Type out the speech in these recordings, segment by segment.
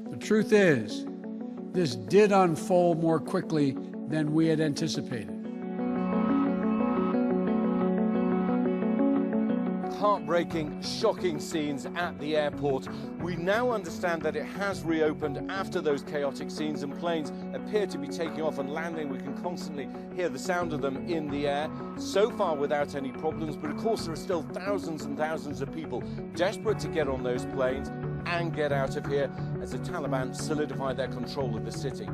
The truth is, this did unfold more quickly than we had anticipated. Heartbreaking, shocking scenes at the airport. We now understand that it has reopened after those chaotic scenes, and planes appear to be taking off and landing. We can constantly hear the sound of them in the air, so far without any problems. But of course, there are still thousands and thousands of people desperate to get on those planes and get out of here as the Taliban solidify their control of the city.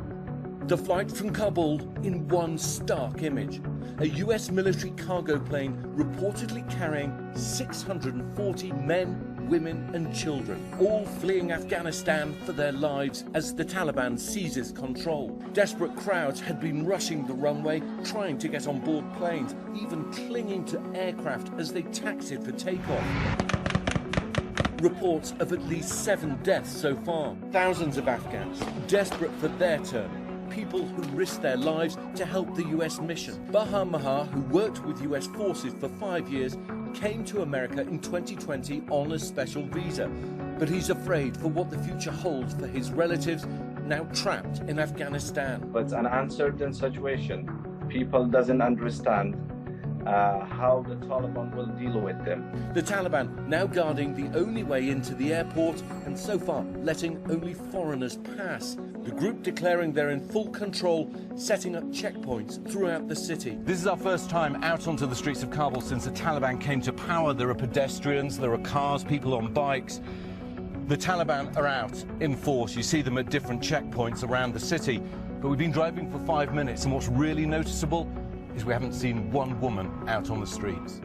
The flight from Kabul in one stark image. A US military cargo plane reportedly carrying 640 men, women and children, all fleeing Afghanistan for their lives as the Taliban seizes control. Desperate crowds had been rushing the runway, trying to get on board planes, even clinging to aircraft as they taxied for takeoff. Reports of at least 7 deaths so far. Thousands of Afghans desperate for their turn. People who risked their lives to help the US mission. Baha Mahar, who worked with US forces for 5 years, came to America in 2020 on a special visa. But he's afraid for what the future holds for his relatives now trapped in Afghanistan. It's an uncertain situation. People doesn't understand how the Taliban will deal with them. The Taliban now guarding the only way into the airport and so far letting only foreigners pass. The group declaring they're in full control, setting up checkpoints throughout the city. This is our first time out onto the streets of Kabul since the Taliban came to power. There are pedestrians, there are cars, people on bikes. The Taliban are out in force. You see them at different checkpoints around the city. But we've been driving for 5 minutes, and what's really noticeable is we haven't seen one woman out on the streets.